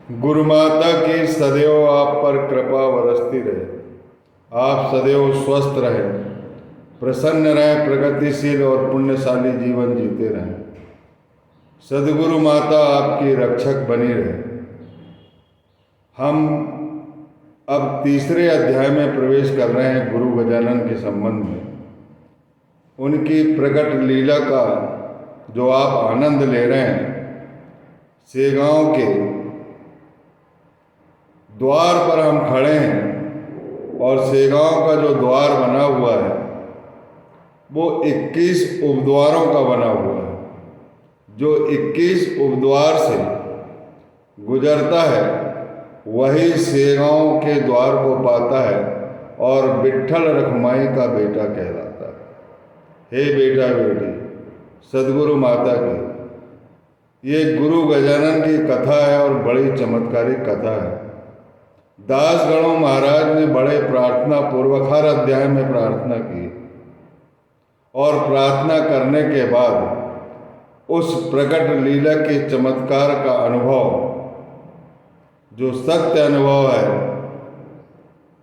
गुरु माता की सदैव आप पर कृपा बरसती रहे। आप सदैव स्वस्थ रहें, प्रसन्न रहें, प्रगतिशील और पुण्यशाली जीवन जीते रहें। सदगुरु माता आपकी रक्षक बनी रहे। हम अब तीसरे अध्याय में प्रवेश कर रहे हैं गुरु गजानन के संबंध में। उनकी प्रकट लीला का जो आप आनंद ले रहे हैं, सेगांव के द्वार पर हम खड़े हैं और सेगांव का जो द्वार बना हुआ है वो 21 उपद्वारों का बना हुआ है। जो 21 उपद्वार से गुजरता है वही सेगांव के द्वार को पाता है और विट्ठल रखमाई का बेटा कहलाता है। हे बेटा बेटी, सदगुरु माता की ये गुरु गजानन की कथा है और बड़ी चमत्कारिक कथा है। दासगणों महाराज ने बड़े प्रार्थना पूर्वक हर अध्याय में प्रार्थना की और प्रार्थना करने के बाद उस प्रकट लीला के चमत्कार का अनुभव, जो सत्य अनुभव है,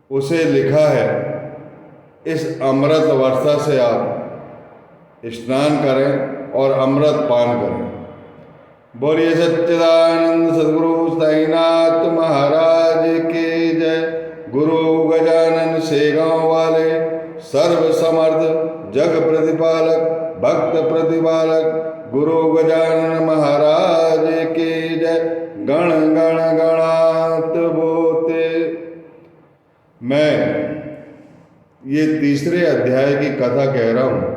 उसे लिखा है। इस अमृत वर्षा से आप स्नान करें और अमृत पान करें। बोलिए सच्चिदानंद सदगुरु साईनाथ महाराज की जय। गुरु गजानन सेगांव वाले सर्व समर्थ जग प्रतिपालक भक्त प्रतिपालक गुरु गजानन महाराज की जय। गण गण गणात बोते। मैं ये तीसरे अध्याय की कथा कह रहा हूँ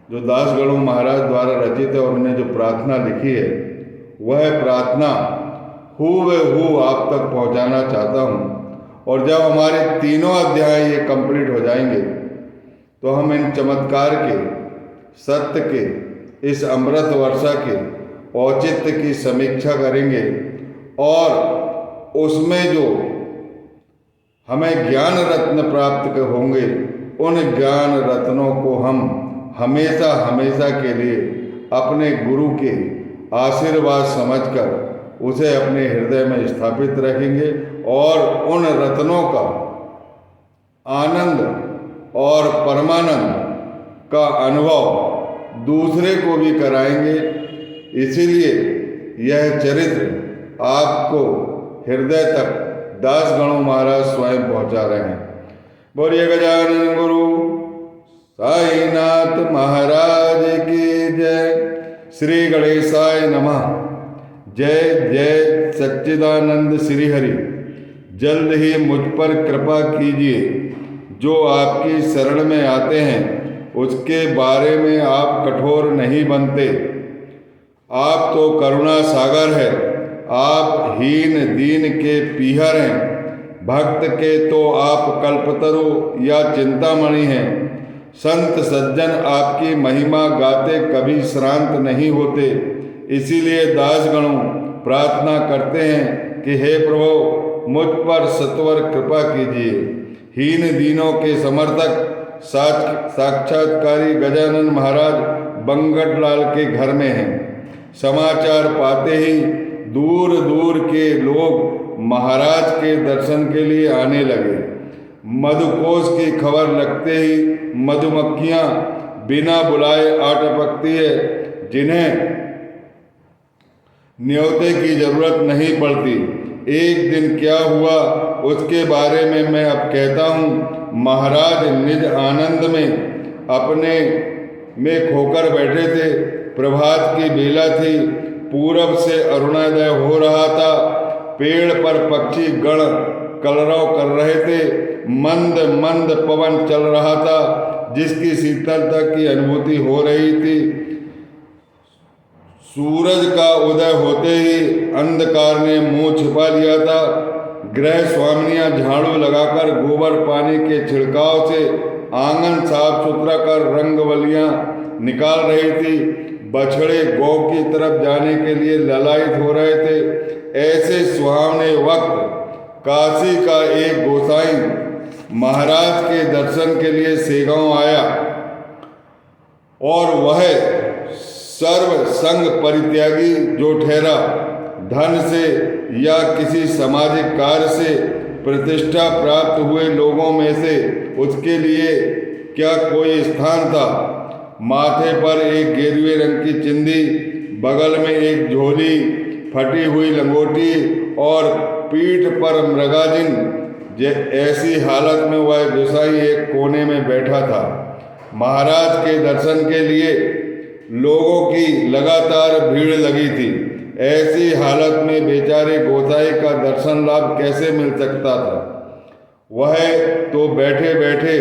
जो दासगणों महाराज द्वारा रचित है और उन्हें जो प्रार्थना लिखी है वह प्रार्थना हूबहू आप तक पहुंचाना चाहता हूं। और जब हमारे तीनों अध्याय ये कंप्लीट हो जाएंगे तो हम इन चमत्कार के, सत्य के, इस अमृत वर्षा के औचित्य की समीक्षा करेंगे और उसमें जो हमें ज्ञान रत्न प्राप्त होंगे उन ज्ञान रत्नों को हम हमेशा हमेशा के लिए अपने गुरु के आशीर्वाद समझकर उसे अपने हृदय में स्थापित रखेंगे और उन रत्नों का आनंद और परमानंद का अनुभव दूसरे को भी कराएंगे। इसीलिए यह चरित्र आपको हृदय तक दासगणों महाराज स्वयं पहुंचा रहे हैं। बोलिए गजानन गुरु साईनाथ महाराज की जय। श्री गणेशाय नमः। जय जय सच्चिदानंद श्री हरि। जल्द ही मुझ पर कृपा कीजिए। जो आपकी शरण में आते हैं उसके बारे में आप कठोर नहीं बनते। आप तो करुणा सागर है। आप हीन दीन के पीहर हैं। भक्त के तो आप कल्पतरु या चिंतामणि हैं। संत सज्जन आपकी महिमा गाते कभी श्रांत नहीं होते। इसीलिए दासगणों प्रार्थना करते हैं कि हे प्रभु मुझ पर सत्वर कृपा कीजिए। हीन दीनों के समर्थक साक्षात्कारी गजानन महाराज बंगटलाल के घर में हैं। समाचार पाते ही दूर दूर के लोग महाराज के दर्शन के लिए आने लगे। मधुकोश की खबर लगते ही मधुमक्खियां बिना बुलाए आ टपकती है, जिन्हें न्योते की जरूरत नहीं पड़ती। एक दिन क्या हुआ उसके बारे में मैं अब कहता हूँ। महाराज निज आनंद में अपने में खोकर बैठे थे। प्रभात की बेला थी। पूरब से अरुणोदय हो रहा था। पेड़ पर पक्षी गण कलरव कर रहे थे। मंद मंद पवन चल रहा था जिसकी शीतलता की अनुभूति हो रही थी। सूरज का उदय होते ही अंधकार ने मुंह छिपा लिया था। गृह स्वामिनियां झाड़ू लगाकर गोबर पानी के छिड़काव से आंगन साफ सुथरा कर रंगवलियां निकाल रही थी। बछड़े गौ की तरफ जाने के लिए ललायित हो रहे थे। ऐसे सुहावने वक्त काशी का एक गोसाई महाराज के दर्शन के लिए सेगांव आया और वह सर्व संग परित्यागी जो ठहरा धन से या किसी सामाजिक कार्य से प्रतिष्ठा प्राप्त हुए लोगों में से उसके लिए क्या कोई स्थान था? माथे पर एक गेरुए रंग की चिंदी, बगल में एक झोली, फटी हुई लंगोटी और पीठ पर मृगाजिन। ऐसी हालत में वह गोसाई एक कोने में बैठा था। महाराज के दर्शन के लिए लोगों की लगातार भीड़ लगी थी। ऐसी हालत में बेचारे गोसाई का दर्शन लाभ कैसे मिल सकता था? वह तो बैठे बैठे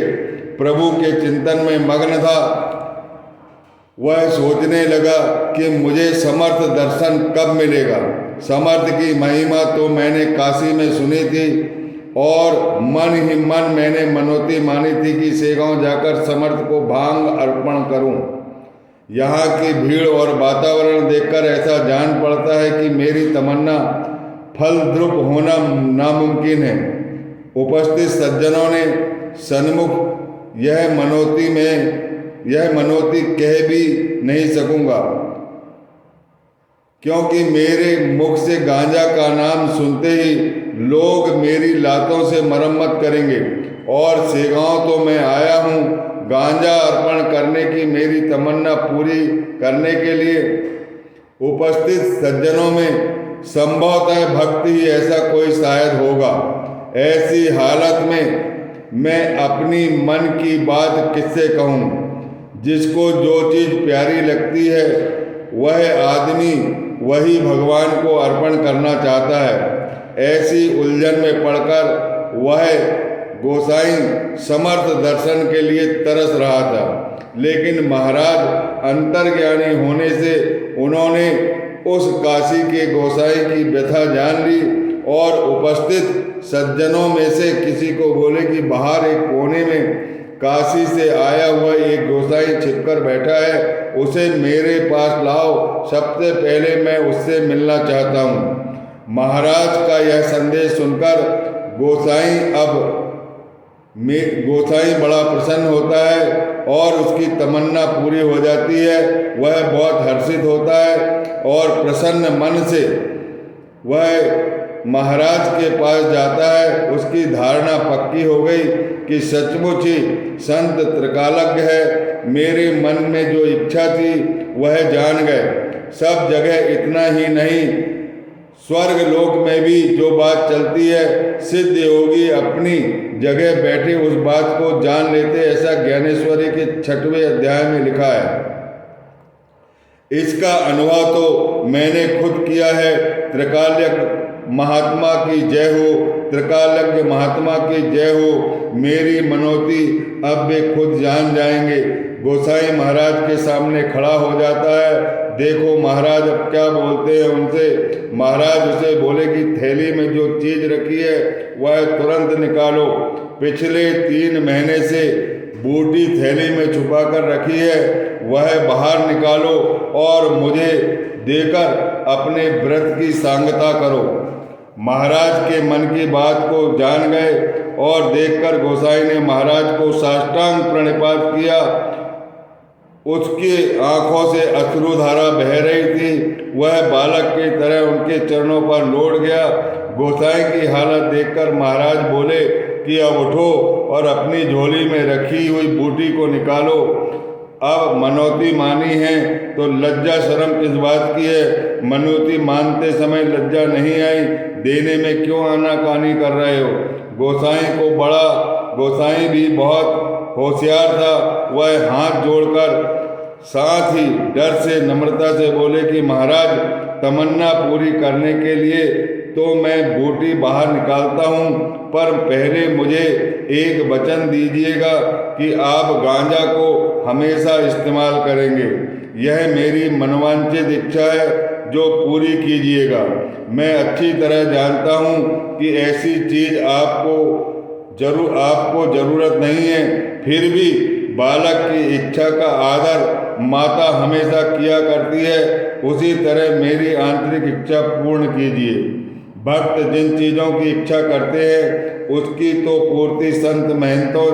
प्रभु के चिंतन में मग्न था। वह सोचने लगा कि मुझे समर्थ दर्शन कब मिलेगा। समर्थ की महिमा तो मैंने काशी में सुनी थी और मन ही मन मैंने मनोती मानी थी कि सेगांव जाकर समर्थ को भांग अर्पण करूं। यहाँ की भीड़ और वातावरण देखकर ऐसा जान पड़ता है कि मेरी तमन्ना फलद्रुप होना नामुमकिन है। उपस्थित सज्जनों ने सन्मुख यह मनोती कह भी नहीं सकूंगा, क्योंकि मेरे मुख से गांजा का नाम सुनते ही लोग मेरी लातों से मरम्मत करेंगे। और सेगांव तो मैं आया हूँ गांजा अर्पण करने की मेरी तमन्ना पूरी करने के लिए। उपस्थित सज्जनों में संभवतः भक्ति ही ऐसा कोई शायद होगा। ऐसी हालत में मैं अपनी मन की बात किससे कहूँ? जिसको जो चीज़ प्यारी लगती है वह आदमी वही भगवान को अर्पण करना चाहता है। ऐसी उलझन में पड़कर वह गोसाई समर्थ दर्शन के लिए तरस रहा था। लेकिन महाराज अंतर्ज्ञानी होने से उन्होंने उस काशी के गोसाई की व्यथा जान ली और उपस्थित सज्जनों में से किसी को बोले कि बाहर एक कोने में काशी से आया हुआ एक गोसाई छिपकर बैठा है, उसे मेरे पास लाओ। सबसे पहले मैं उससे मिलना चाहता हूँ। महाराज का यह संदेश सुनकर गोसाई बड़ा प्रसन्न होता है और उसकी तमन्ना पूरी हो जाती है। वह बहुत हर्षित होता है और प्रसन्न मन से वह महाराज के पास जाता है। उसकी धारणा पक्की हो गई कि सचमुच ही संत त्रिकालज्ञ है। मेरे मन में जो इच्छा थी वह जान गए। सब जगह इतना ही नहीं, स्वर्ग लोक में भी जो बात चलती है सिद्ध योगी अपनी जगह बैठे उस बात को जान लेते, ऐसा ज्ञानेश्वरी के 6वें अध्याय में लिखा है। इसका अनुभव तो मैंने खुद किया है। त्रिकालज्ञ महात्मा की जय हो, त्रिकालज्ञ महात्मा की जय हो। मेरी मनोती अब वे खुद जान जाएंगे। गोसाई महाराज के सामने खड़ा हो जाता है। देखो महाराज अब क्या बोलते हैं उनसे। महाराज उसे बोले कि थैली में जो चीज रखी है वह तुरंत निकालो। पिछले 3 महीने से बूटी थैली में छुपा कर रखी है, वह बाहर निकालो और मुझे देकर अपने व्रत की सांगता करो। महाराज के मन की बात को जान गए और देखकर गोसाई ने महाराज को साष्टांग प्रणिपात किया। उसकी आंखों से अश्रुधारा बह रही थी। वह बालक की तरह उनके चरणों पर लौट गया। गोसाई की हालत देखकर महाराज बोले कि अब उठो और अपनी झोली में रखी हुई बूटी को निकालो। अब मनोती मानी है तो लज्जा शर्म किस बात की है? मनोती मानते समय लज्जा नहीं आई, देने में क्यों आनाकानी कर रहे हो? गोसाई भी बहुत होशियार था। वह हाथ जोड़कर साथ ही डर से नम्रता से बोले कि महाराज तमन्ना पूरी करने के लिए तो मैं बूटी बाहर निकालता हूँ, पर पहले मुझे एक वचन दीजिएगा कि आप गांजा को हमेशा इस्तेमाल करेंगे। यह मेरी मनोवांछित इच्छा है जो पूरी कीजिएगा। मैं अच्छी तरह जानता हूँ कि ऐसी चीज़ आपको ज़रूरत नहीं है, फिर भी बालक की इच्छा का आदर माता हमेशा किया करती है, उसी तरह मेरी आंतरिक इच्छा पूर्ण कीजिए। भक्त जिन चीज़ों की इच्छा करते हैं उसकी तो पूर्ति संत महंतों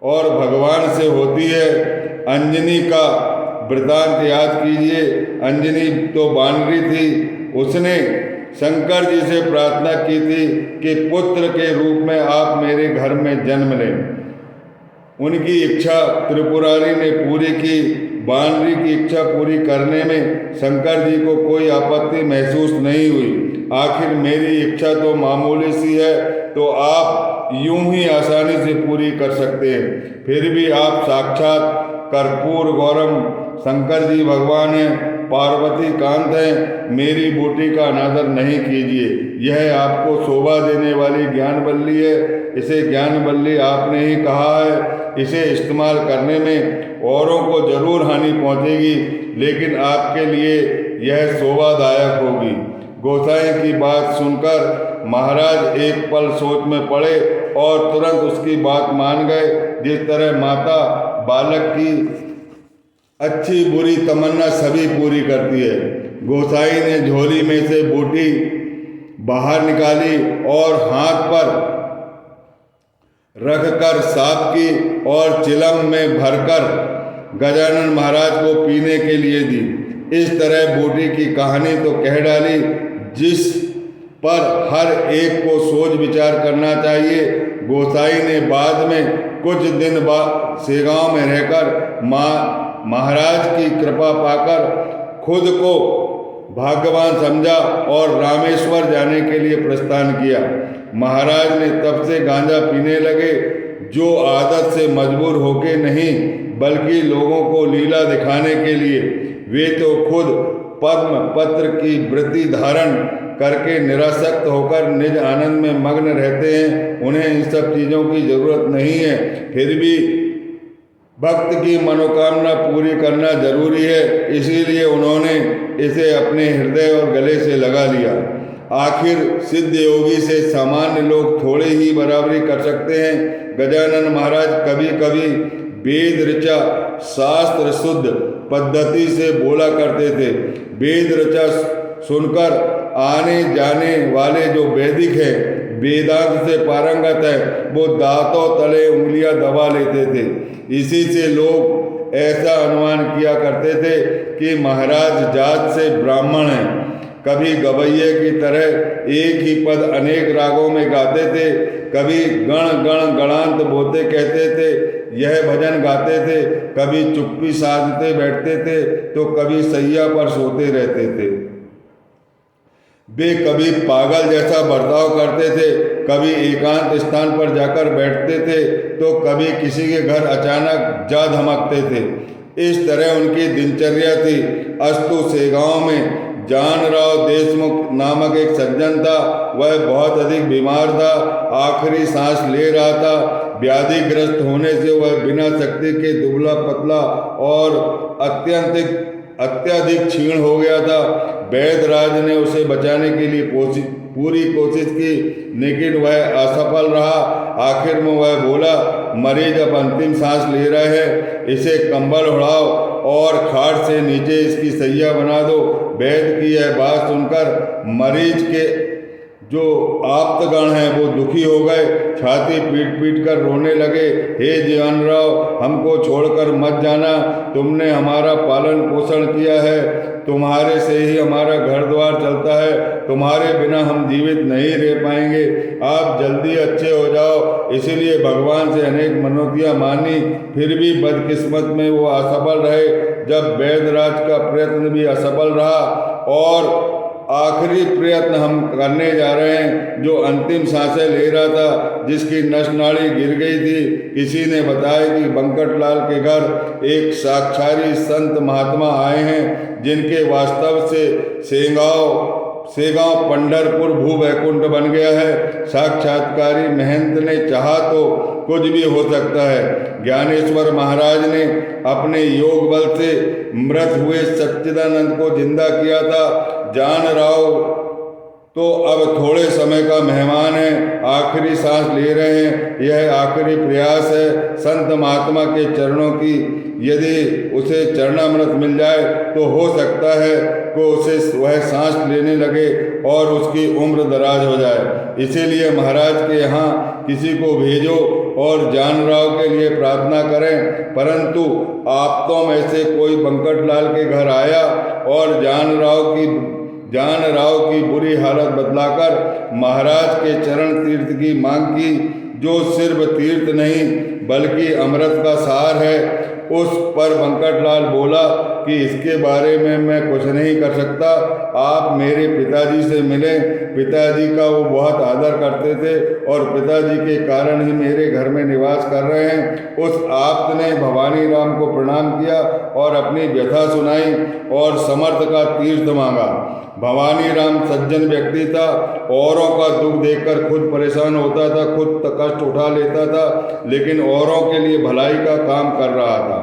और भगवान से होती है। अंजनी का वृतांत याद कीजिए। अंजनी तो बानरी थी, उसने शंकर जी से प्रार्थना की थी कि पुत्र के रूप में आप मेरे घर में जन्म लें। उनकी इच्छा त्रिपुरारी ने पूरी की। बानरी की इच्छा पूरी करने में शंकर जी को कोई आपत्ति महसूस नहीं हुई। आखिर मेरी इच्छा तो मामूली सी है, तो आप यूं ही आसानी से पूरी कर सकते हैं। फिर भी आप साक्षात कर्पूर गौरम शंकर जी भगवान हैं, पार्वती कांत हैं, मेरी बूटी का अनादर नहीं कीजिए। यह आपको शोभा देने वाली ज्ञान बल्ली है। इसे ज्ञान बल्ली आपने ही कहा है। इसे इस्तेमाल करने में औरों को जरूर हानि पहुंचेगी, लेकिन आपके लिए यह शोभादायक होगी। गोसाई की बात सुनकर महाराज एक पल सोच में पड़े और तुरंत उसकी बात मान गए। जिस तरह माता बालक की अच्छी बुरी तमन्ना सभी पूरी करती है। गोसाई ने झोली में से बूटी बाहर निकाली और हाथ पर रखकर साफ की और चिलम में भरकर गजानन महाराज को पीने के लिए दी। इस तरह बूटी की कहानी तो कह डाली, जिस पर हर एक को सोच विचार करना चाहिए। गोसाई ने बाद में कुछ दिन बाद सेगांव में रहकर महाराज की कृपा पाकर खुद को भाग्यवान समझा और रामेश्वर जाने के लिए प्रस्थान किया। महाराज ने तब से गांजा पीने लगे, जो आदत से मजबूर होके नहीं, बल्कि लोगों को लीला दिखाने के लिए। वे तो खुद पद्म पत्र की वृत्ति धारण करके निरासक्त होकर निज आनंद में मग्न रहते हैं। उन्हें इन सब चीज़ों की जरूरत नहीं है। फिर भी भक्त की मनोकामना पूरी करना जरूरी है, इसीलिए उन्होंने इसे अपने हृदय और गले से लगा लिया। आखिर सिद्ध योगी से सामान्य लोग थोड़े ही बराबरी कर सकते हैं। गजानन महाराज कभी कभी वेद ऋचा शास्त्र शुद्ध पद्धति से बोला करते थे। वेद ऋचा सुनकर आने जाने वाले जो वैदिक है, वेदांत से पारंगत है, वो दांतों तले उंगलियां दबा लेते थे। इसी से लोग ऐसा अनुमान किया करते थे कि महाराज जात से ब्राह्मण हैं। कभी गवैये की तरह एक ही पद अनेक रागों में गाते थे, कभी गण गण गणांत बोते कहते थे, यह भजन गाते थे, कभी चुप्पी साधते बैठते थे, तो कभी सैया पर सोते रहते थे। वे कभी पागल जैसा बर्ताव करते थे, कभी एकांत स्थान पर जाकर बैठते थे, तो कभी किसी के घर अचानक जा धमकते थे। इस तरह उनकी दिनचर्या थी। अस्तु सेगांव में जानराव देशमुख नामक एक सज्जन था। वह बहुत अधिक बीमार था, आखिरी सांस ले रहा था। व्याधिग्रस्त होने से वह बिना शक्ति के दुबला पतला और अत्यधिक क्षीण हो गया था। वैद्यराज ने उसे बचाने के लिए पूरी कोशिश की, लेकिन वह असफल रहा। आखिर में वह बोला, मरीज अब अंतिम सांस ले रहा है, इसे कंबल उड़ाओ और खाट से नीचे इसकी सैया बना दो। वैद्य की यह बात सुनकर मरीज के जो आप्तगण हैं वो दुखी हो गए, छाती पीट पीट कर रोने लगे। हे जीवनराव, हमको छोड़कर मत जाना, तुमने हमारा पालन पोषण किया है, तुम्हारे से ही हमारा घर द्वार चलता है, तुम्हारे बिना हम जीवित नहीं रह पाएंगे, आप जल्दी अच्छे हो जाओ। इसीलिए भगवान से अनेक मनौतियाँ मानी, फिर भी बदकिस्मत में वो असफल रहे। जब वैद्यराज का प्रयत्न भी असफल रहा और आखिरी प्रयत्न हम करने जा रहे हैं, जो अंतिम सांसें ले रहा था, जिसकी नस नाड़ी गिर गई थी, किसी ने बताया कि बंकटलाल के घर एक साक्षारी संत महात्मा आए हैं, जिनके वास्तव से सेगांव पंढरपुर भू वैकुंठ बन गया है। साक्षात्कारी महंत ने चाहा तो कुछ भी हो सकता है। ज्ञानेश्वर महाराज ने अपने योग बल से मृत हुए सच्चिदानंद को जिंदा किया था। जानराव तो अब थोड़े समय का मेहमान है, आखिरी सांस ले रहे हैं, यह आखिरी प्रयास है संत महात्मा के चरणों की। यदि उसे चरणामृत मिल जाए तो हो सकता है कि उसे वह सांस लेने लगे और उसकी उम्र दराज हो जाए। इसीलिए महाराज के यहाँ किसी को भेजो और जानराव के लिए प्रार्थना करें। परंतु आप्तों में से कोई बंकटलाल के घर आया और जानराव की जान राव की बुरी हालत बतलाकर महाराज के चरण तीर्थ की मांग की, जो सिर्फ तीर्थ नहीं बल्कि अमृत का सार है। उस पर वेंकटलाल बोला कि इसके बारे में मैं कुछ नहीं कर सकता, आप मेरे पिताजी से मिलें। पिताजी का वो बहुत आदर करते थे और पिताजी के कारण ही मेरे घर में निवास कर रहे हैं। उस आप्त ने भवानी राम को प्रणाम किया और अपनी व्यथा सुनाई और समर्थ का तीर्थ मांगा। भवानी राम सज्जन व्यक्ति था, औरों का दुख देखकर खुद परेशान होता था, खुद कष्ट उठा लेता था, लेकिन औरों के लिए भलाई का काम कर रहा था।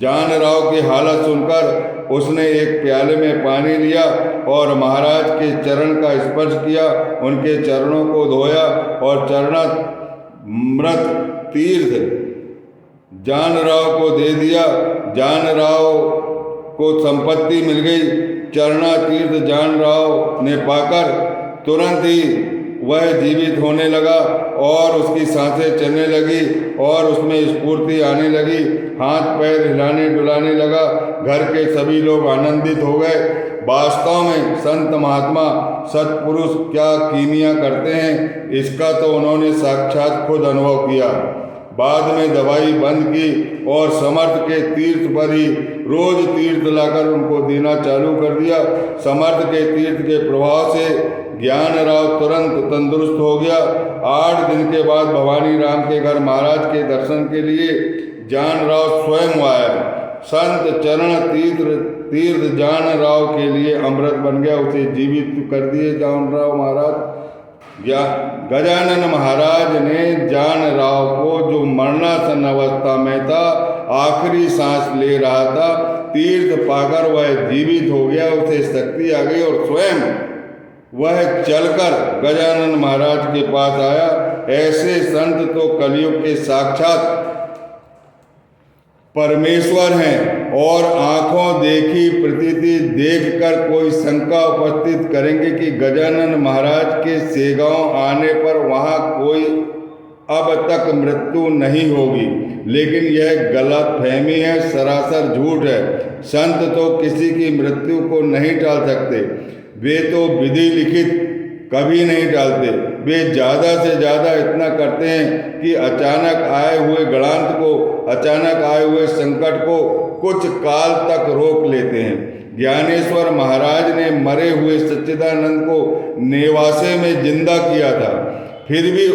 जान राव की हालत सुनकर उसने एक प्याले में पानी लिया और महाराज के चरण का स्पर्श किया, उनके चरणों को धोया और चरणामृत तीर्थ जान राव को दे दिया। जान राव को संपत्ति मिल गई। चरणा तीर्थ जान राव ने पाकर तुरंत ही वह जीवित होने लगा और उसकी सांसें चलने लगी और उसमें स्फूर्ति आने लगी, हाथ पैर हिलाने डुलाने लगा। घर के सभी लोग आनंदित हो गए। वास्तव में संत महात्मा सत्पुरुष क्या कीमिया करते हैं, इसका तो उन्होंने साक्षात खुद अनुभव किया। बाद में दवाई बंद की और समर्थ के तीर्थ पर ही रोज तीर्थ लाकर उनको देना चालू कर दिया। समर्थ के तीर्थ के प्रभाव से ज्ञान राव तुरंत तंदुरुस्त हो गया। 8 दिन के बाद भवानी राम के घर महाराज के दर्शन के लिए जान राव स्वयं आया। संत चरण तीर्थ जान राव के लिए अमृत बन गया, उसे जीवित कर दिए जान राव महाराज। गजानन महाराज ने जान राव को, जो मरणासन अवस्था में था, आखिरी सांस ले रहा था, तीर्थ पाकर वह जीवित हो गया, उसे शक्ति आ गई और स्वयं वह चलकर गजानन महाराज के पास आया। ऐसे संत तो कलयुग के साक्षात परमेश्वर हैं और आंखों देखी प्रतीति देखकर कोई शंका उपस्थित करेंगे कि गजानन महाराज के सेगांव आने पर वहां कोई अब तक मृत्यु नहीं होगी, लेकिन यह गलतफहमी है, सरासर झूठ है। संत तो किसी की मृत्यु को नहीं टाल सकते, वे तो विधि लिखित कभी नहीं टालते। वे ज़्यादा से ज़्यादा इतना करते हैं कि अचानक आए हुए गणांत को, अचानक आए हुए संकट को कुछ काल तक रोक लेते हैं। ज्ञानेश्वर महाराज ने मरे हुए सच्चिदानंद को नेवासे में जिंदा किया था, फिर भी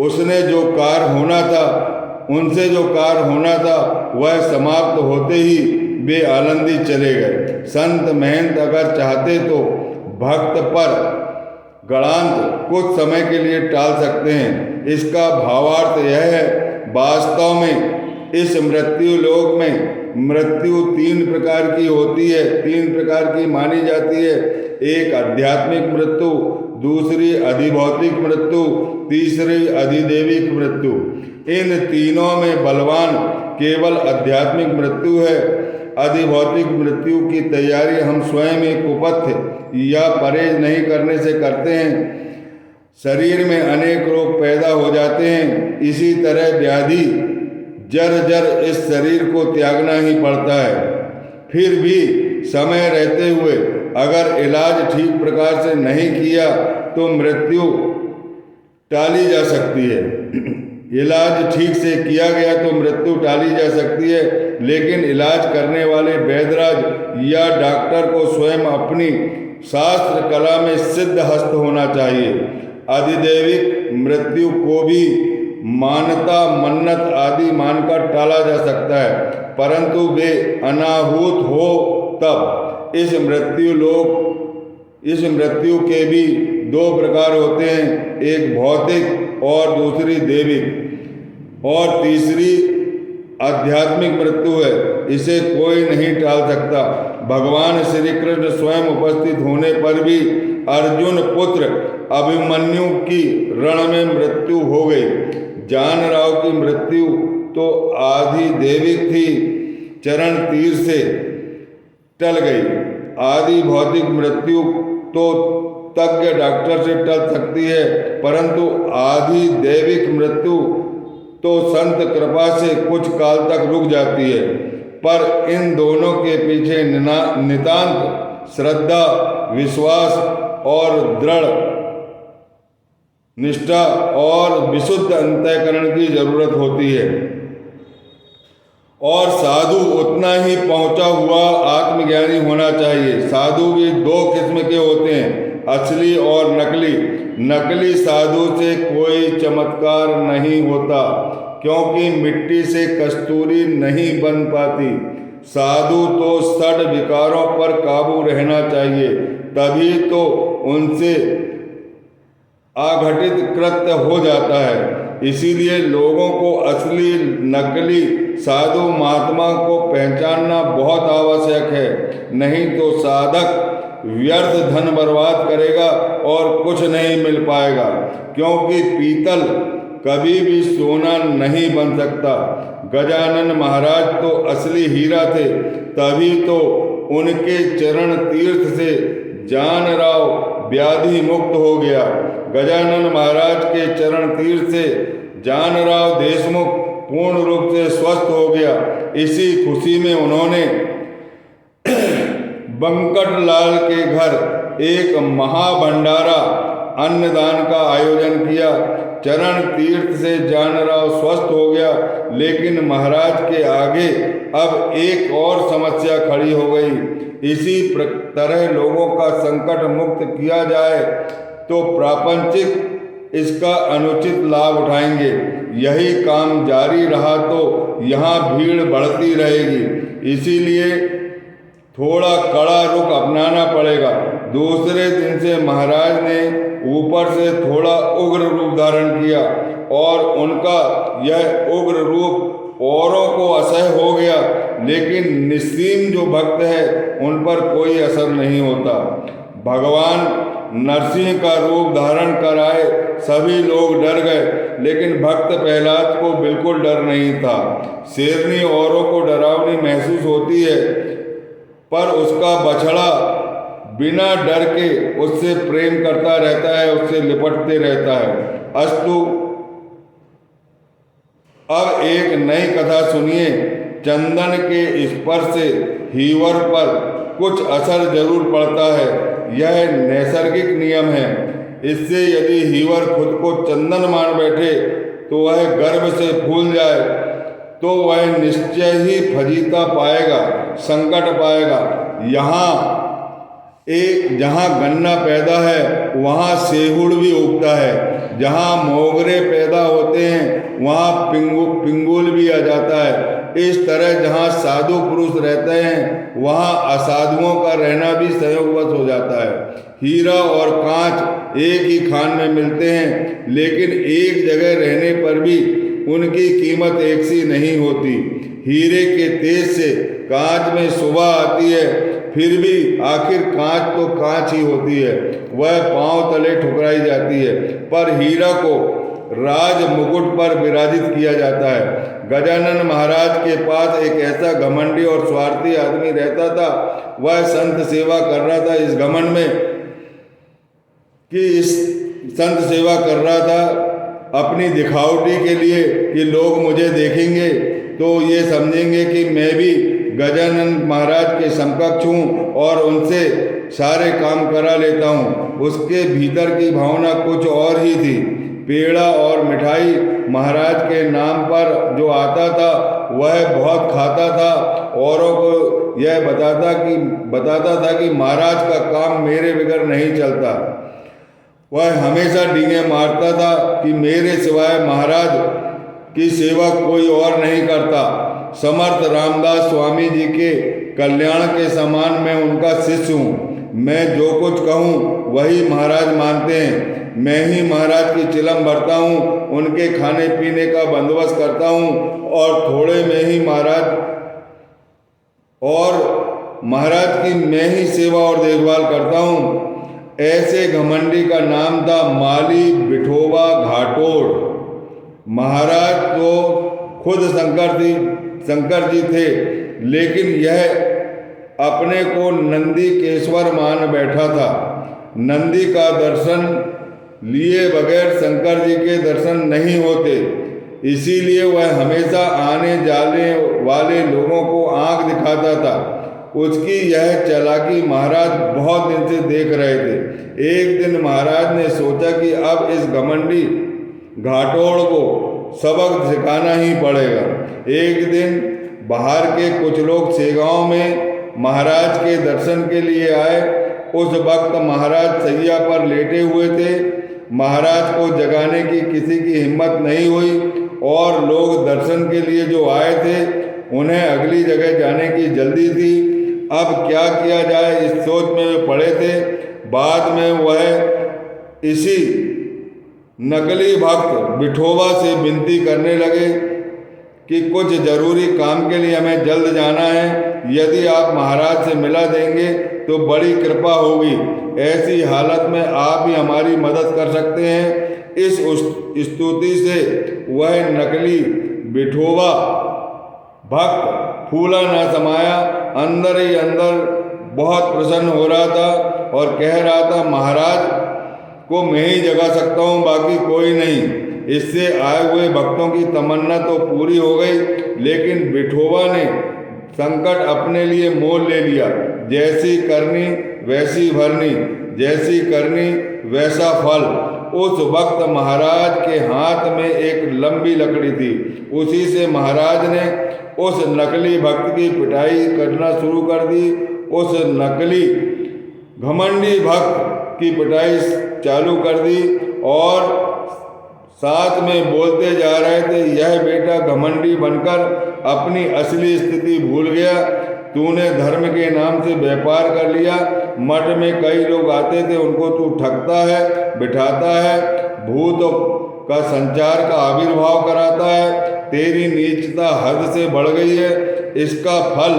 उसने जो कार्य होना था, उनसे जो कार्य होना था, वह समाप्त होते ही वे आनंदी चले गए। संत महंत अगर चाहते तो भक्त पर गणांत कुछ समय के लिए टाल सकते हैं। इसका भावार्थ यह है, वास्तव में इस मृत्यु लोक में मृत्यु 3 प्रकार की होती है, 3 प्रकार की मानी जाती है। एक आध्यात्मिक मृत्यु, दूसरी अधिभौतिक मृत्यु, तीसरी अधिदैविक मृत्यु। इन तीनों में बलवान केवल आध्यात्मिक मृत्यु है। अधिभौतिक मृत्यु की तैयारी हम स्वयं एक कुपथ्य या परहेज नहीं करने से करते हैं। शरीर में अनेक रोग पैदा हो जाते हैं, इसी तरह व्याधि जर इस शरीर को त्यागना ही पड़ता है। फिर भी समय रहते हुए अगर इलाज ठीक प्रकार से नहीं किया तो मृत्यु टाली जा सकती है। इलाज ठीक से किया गया तो मृत्यु टाली जा सकती है, लेकिन इलाज करने वाले वैद्यराज या डॉक्टर को स्वयं अपनी शास्त्र कला में सिद्ध हस्त होना चाहिए। अधिदैविक मृत्यु को भी मानता मन्नत आदि मानकर टाला जा सकता है, परंतु वे अनाहूत हो तब। इस मृत्यु के भी 2 प्रकार होते हैं, एक भौतिक और दूसरी दैविक, और तीसरी आध्यात्मिक मृत्यु है। इसे कोई नहीं टाल सकता। भगवान श्री कृष्ण स्वयं उपस्थित होने पर भी अर्जुन पुत्र अभिमन्यु की रण में मृत्यु हो गई। जान राव की मृत्यु तो आदि दैविक थी, चरण तीर से टल गई। आदि भौतिक मृत्यु तो तज्ञ डॉक्टर से टल सकती है, परंतु आदि दैविक मृत्यु तो संत कृपा से कुछ काल तक रुक जाती है। पर इन दोनों के पीछे नितांत श्रद्धा, विश्वास और दृढ़ निष्ठा और विशुद्ध अंतःकरण की जरूरत होती है। और साधु उतना ही पहुंचा हुआ आत्मज्ञानी होना चाहिए। साधु भी दो किस्म के होते हैं, असली और नकली। नकली साधु से कोई चमत्कार नहीं होता, क्योंकि मिट्टी से कस्तूरी नहीं बन पाती। साधु तो षड विकारों पर काबू रहना चाहिए, तभी तो उनसे आघटित कृत्य हो जाता है। इसीलिए लोगों को असली नकली साधु महात्मा को पहचानना बहुत आवश्यक है, नहीं तो साधक व्यर्थ धन बर्बाद करेगा और कुछ नहीं मिल पाएगा, क्योंकि पीतल कभी भी सोना नहीं बन सकता। गजानन महाराज तो असली हीरा थे, तभी तो उनके चरण तीर्थ से जानराव व्याधि मुक्त हो गया। गजानन महाराज के चरण तीर्थ से जानराव देशमुख पूर्ण रूप से स्वस्थ हो गया। इसी खुशी में उन्होंने बंकटलाल के घर एक महाभंडारा अन्नदान का आयोजन किया। चरण तीर्थ से जानराव स्वस्थ हो गया, लेकिन महाराज के आगे अब एक और समस्या खड़ी हो गई। इसी तरह लोगों का संकट मुक्त किया जाए तो प्रापंचिक इसका अनुचित लाभ उठाएंगे। यही काम जारी रहा तो यहाँ भीड़ बढ़ती रहेगी। इसीलिए थोड़ा कड़ा रुख अपनाना पड़ेगा। दूसरे दिन से महाराज ने ऊपर से थोड़ा उग्र रूप धारण किया और उनका यह उग्र रूप औरों को असह्य हो गया, लेकिन निस्सीम जो भक्त है उन पर कोई असर नहीं होता। भगवान नरसिंह का रूप धारण कर आए, सभी लोग डर गए, लेकिन भक्त प्रहलाद को बिल्कुल डर नहीं था। शेरनी औरों को डरावनी महसूस होती है, पर उसका बछड़ा बिना डर के उससे प्रेम करता रहता है, उससे लिपटते रहता है। अस्तु, अब एक नई कथा सुनिए। चंदन के स्पर्श से हीवर पर कुछ असर जरूर पड़ता है, यह नैसर्गिक नियम है। इससे यदि हीवर खुद को चंदन मान बैठे तो वह गर्व से फूल जाए तो वह निश्चय ही फजीता पाएगा, संकट पाएगा। जहाँ गन्ना पैदा है वहाँ सेहुड़ भी उगता है, जहाँ मोगरे पैदा होते हैं वहाँ पिंगुल भी आ जाता है। इस तरह जहाँ साधु पुरुष रहते हैं वहाँ असाधुओं का रहना भी संयोगवश हो जाता है। हीरा और कांच एक ही खान में मिलते हैं, लेकिन एक जगह रहने पर भी उनकी कीमत एक सी नहीं होती। हीरे के तेज से कांच में शोभा आती है, फिर भी आखिर कांच तो कांच ही होती है, वह पांव तले ठुकराई जाती है। पर हीरा को राज मुकुट पर विराजित किया जाता है। गजानन महाराज के पास एक ऐसा घमंडी और स्वार्थी आदमी रहता था। वह संत सेवा कर रहा था इस घमंड में संत सेवा कर रहा था अपनी दिखावटी के लिए कि लोग मुझे देखेंगे तो ये समझेंगे कि मैं भी गजानन महाराज के समकक्ष हूँ और उनसे सारे काम करा लेता हूँ। उसके भीतर की भावना कुछ और ही थी। पेड़ा और मिठाई महाराज के नाम पर जो आता था वह बहुत खाता था। औरों को यह बताता था कि महाराज का काम मेरे बगैर नहीं चलता। वह हमेशा डींगे मारता था कि मेरे सिवाय महाराज की सेवा कोई और नहीं करता। समर्थ रामदास स्वामी जी के कल्याण के समान मैं उनका शिष्य हूँ। मैं जो कुछ कहूँ वही महाराज मानते हैं। मैं ही महाराज की चिलम भरता हूँ, उनके खाने पीने का बंदोबस्त करता हूँ और थोड़े में ही महाराज की मैं ही सेवा और देखभाल करता हूँ। ऐसे घमंडी का नाम था माली विठोबा घाटोड़। महाराज तो खुद शंकर जी थे, लेकिन यह अपने को नंदी केश्वर मान बैठा था। नंदी का दर्शन लिए बगैर शंकर जी के दर्शन नहीं होते, इसीलिए वह हमेशा आने जाने वाले लोगों को आंख दिखाता था उसकी यह चालाकी महाराज बहुत दिन से देख रहे थे। एक दिन महाराज ने सोचा कि अब इस घमंडी घाटोड़ को सबक सिखाना ही पड़ेगा। एक दिन बाहर के कुछ लोग सेगांव में महाराज के दर्शन के लिए आए। उस वक्त महाराज सैया पर लेटे हुए थे। महाराज को जगाने की किसी की हिम्मत नहीं हुई और लोग दर्शन के लिए जो आए थे उन्हें अगली जगह जाने की जल्दी थी। अब क्या किया जाए इस सोच में वे पड़े थे। बाद में वह इसी नकली भक्त विठोबा से विनती करने लगे कि कुछ जरूरी काम के लिए हमें जल्द जाना है, यदि आप महाराज से मिला देंगे तो बड़ी कृपा होगी। ऐसी हालत में आप ही हमारी मदद कर सकते हैं। इस स्तुति से वह नकली विठोबा भक्त फूला न समाया अंदर ही अंदर बहुत प्रसन्न हो रहा था और कह रहा था, महाराज को मैं ही जगा सकता हूँ, बाकी कोई नहीं। इससे आए हुए भक्तों की तमन्ना तो पूरी हो गई, लेकिन विठोबा ने संकट अपने लिए मोल ले लिया। जैसी करनी वैसी भरनी, जैसी करनी वैसा फल। उस वक्त महाराज के हाथ में एक लंबी लकड़ी थी। उसी से महाराज ने उस नकली भक्त की पिटाई करना शुरू कर दी। उस नकली घमंडी भक्त की पिटाई चालू कर दी और साथ में बोलते जा रहे थे, यह बेटा घमंडी बनकर अपनी असली स्थिति भूल गया। तूने धर्म के नाम से व्यापार कर लिया। मठ में कई लोग आते थे, उनको तू ठगता है, बिठाता है, भूत का संचार का आविर्भाव कराता है। तेरी नीचता हद से बढ़ गई है। इसका फल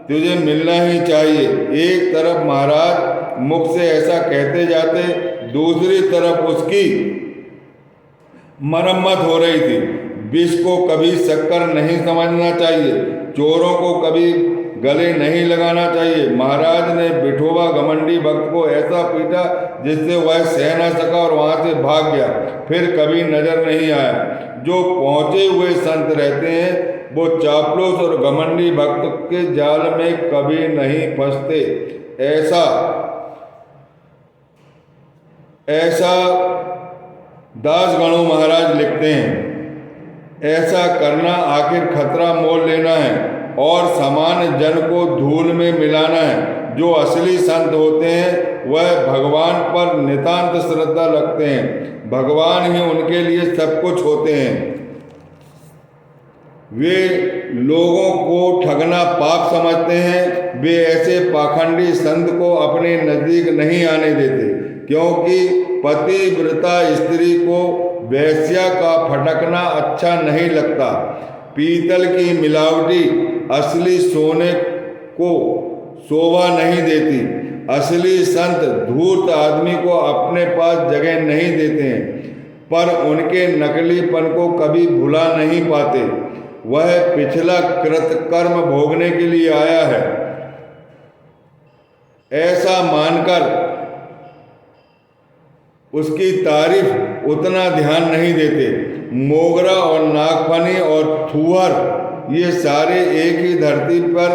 तुझे मिलना ही चाहिए। एक तरफ महाराज मुख से ऐसा कहते जाते, दूसरी तरफ उसकी मरम्मत हो रही थी। विष को कभी शक्कर नहीं समझना चाहिए, चोरों को कभी गले नहीं लगाना चाहिए। महाराज ने विठोबा घमंडी भक्त को ऐसा पीटा जिससे वह सह न सका और वहां से भाग गया, फिर कभी नजर नहीं आया। जो पहुंचे हुए संत रहते हैं वो चापलूस और घमंडी भक्त के जाल में कभी नहीं फंसते। ऐसा दास गणु महाराज लिखते हैं। ऐसा करना आखिर खतरा मोल लेना है और सामान्य जन को धूल में मिलाना है। जो असली संत होते हैं वह भगवान पर नितांत श्रद्धा रखते हैं। भगवान ही उनके लिए सब कुछ होते हैं। वे लोगों को ठगना पाप समझते हैं। वे ऐसे पाखंडी संत को अपने नजदीक नहीं आने देते, क्योंकि पतिव्रता स्त्री को वेश्या का फटकना अच्छा नहीं लगता। पीतल की मिलावटी असली सोने को शोभा नहीं देती। असली संत धूर्त आदमी को अपने पास जगह नहीं देते हैं, पर उनके नकलीपन को कभी भुला नहीं पाते। वह पिछला कृतकर्म भोगने के लिए आया है, ऐसा मानकर उसकी तारीफ उतना ध्यान नहीं देते। मोगरा और नागफनी और थुहर ये सारे एक ही धरती पर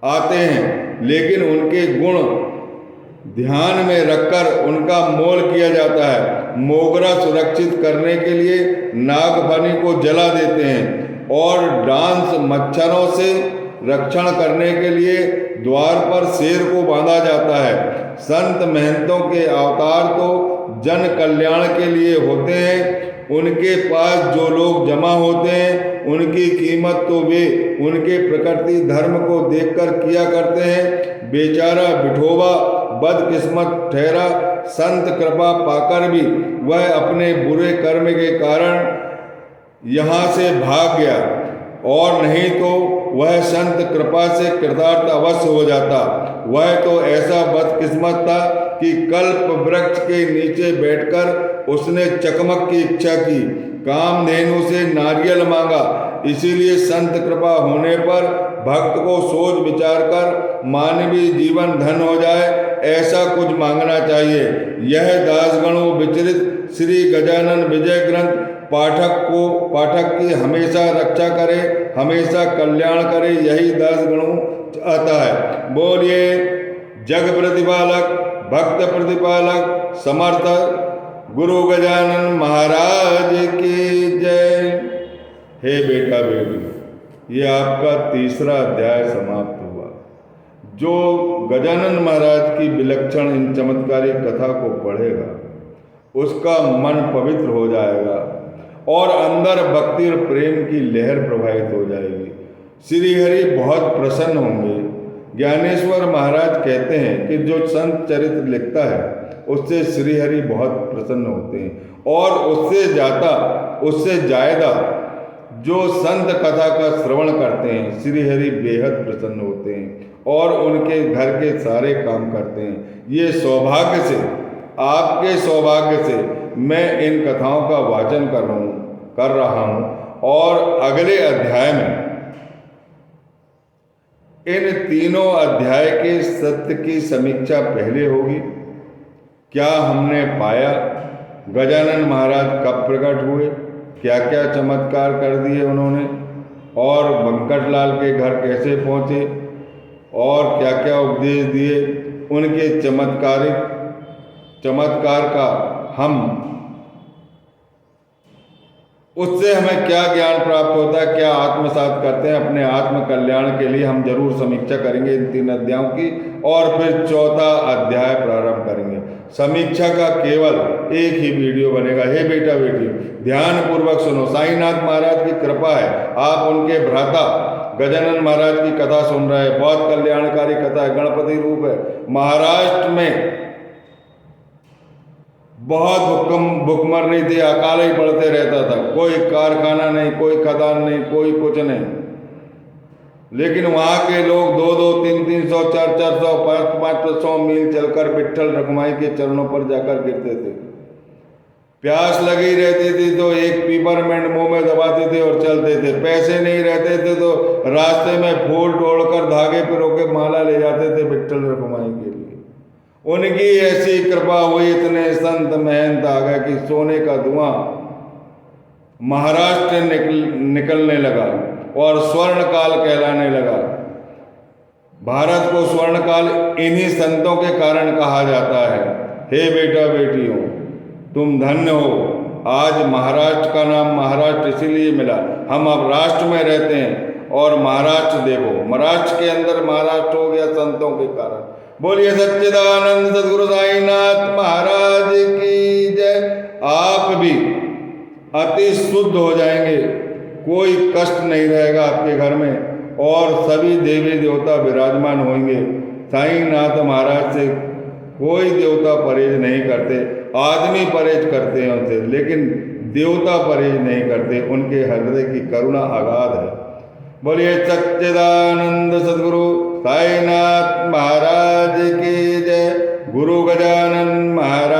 आते हैं, लेकिन उनके गुण ध्यान में रखकर उनका मोल किया जाता है। मोगरा सुरक्षित करने के लिए नागफनी को जला देते हैं और डांस मच्छरों से रक्षण करने के लिए द्वार पर शेर को बांधा जाता है। संत महंतों के अवतार तो जन कल्याण के लिए होते हैं। उनके पास जो लोग जमा होते हैं उनकी कीमत तो वे उनके प्रकृति धर्म को देखकर किया करते हैं। बेचारा विठोबा बदकिस्मत ठहरा। संत कृपा पाकर भी वह अपने बुरे कर्म के कारण यहाँ से भाग गया, और नहीं तो वह संत कृपा से कृतार्थ अवश्य हो जाता। वह तो ऐसा बदकिस्मत था कि कल्प वृक्ष के नीचे बैठकर उसने चकमक की इच्छा की, कामधेनु से नारियल मांगा। इसीलिए संत कृपा होने पर भक्त को सोच विचार कर मानवीय जीवन धन हो जाए, ऐसा कुछ मांगना चाहिए। यह दासगणों विचरित श्री गजानन विजय ग्रंथ पाठक की हमेशा रक्षा करे, हमेशा कल्याण करे। यही दासगणों आता है। बोलिए जग प्रतिपालक, भक्त प्रतिपालक, समर्थ गुरु गजानन महाराज की जय। हे बेटा बेटी, ये आपका तीसरा अध्याय समाप्त हुआ। जो गजानन महाराज की विलक्षण इन चमत्कारी कथा को पढ़ेगा उसका मन पवित्र हो जाएगा और अंदर भक्ति और प्रेम की लहर प्रवाहित हो जाएगी। श्री हरि बहुत प्रसन्न होंगे। ज्ञानेश्वर महाराज कहते हैं कि जो संत चरित्र लिखता है उससे श्री हरि बहुत प्रसन्न होते हैं और उससे ज्यादा जो संत कथा का श्रवण करते हैं श्री हरि बेहद प्रसन्न होते हैं और उनके घर के सारे काम करते हैं। ये सौभाग्य से, आपके सौभाग्य से मैं इन कथाओं का वाचन कर रहा हूँ और अगले अध्याय में इन तीनों अध्याय के सत्य की समीक्षा पहले होगी। क्या हमने पाया, गजानन महाराज कब प्रकट हुए, क्या क्या चमत्कार कर दिए उन्होंने, और बंकटलाल के घर कैसे पहुँचे और क्या क्या उपदेश दिए, उनके चमत्कार का हम उससे हमें क्या ज्ञान प्राप्त होता है, क्या आत्मसात करते हैं अपने आत्म कल्याण के लिए, हम जरूर समीक्षा करेंगे इन 3 अध्यायों की और फिर चौथा अध्याय प्रारंभ करेंगे। समीक्षा का केवल एक ही वीडियो बनेगा। हे बेटा बेटी, ध्यान पूर्वक सुनो। साईनाथ महाराज की कृपा है, आप उनके भ्राता गजानन महाराज की कथा सुन रहे हैं। बहुत कल्याणकारी कथा है, गणपति रूप है। महाराष्ट्र में बहुत भुखमरी थी, अकाल ही पड़ते रहता था, कोई कारखाना नहीं, कोई खदान नहीं, कोई कुछ नहीं, लेकिन वहाँ के लोग 2-2, 300, 400, 500 मील चलकर विट्ठल रखुमाई के चरणों पर जाकर गिरते थे। प्यास लगी रहती थी तो एक पीपरमेंट मुंह में दबाते थे और चलते थे। पैसे नहीं रहते थे तो रास्ते में फूल तोड़कर धागे पिरो के माला ले जाते थे विट्ठल रखुमाई के लिए। उनकी ऐसी कृपा हुई, इतने संत महंत आ गए कि सोने का धुआं महाराष्ट्र निकलने लगा और स्वर्ण काल कहलाने लगा। भारत को स्वर्ण काल इन्हीं संतों के कारण कहा जाता है। हे बेटा बेटियों, तुम धन्य हो। आज महाराष्ट्र का नाम महाराष्ट्र इसीलिए मिला, हम अब राष्ट्र में रहते हैं और महाराष्ट्र देखो, महाराष्ट्र के अंदर महाराष्ट्र हो गया संतों के कारण। बोलिए सच्चिदानंद सद्गुरु साईनाथ महाराज की जय। आप भी अति शुद्ध हो जाएंगे, कोई कष्ट नहीं रहेगा आपके घर में और सभी देवी देवता विराजमान होंगे। साईनाथ महाराज से कोई देवता परहेज नहीं करते, आदमी परहेज करते हैं उनसे, लेकिन देवता परहेज नहीं करते। उनके हृदय की करुणा अगाध है। बोलिए सच्चिदानंद सद्गुरु साईनाथ महाराज की जय। गुरु गजानन महाराज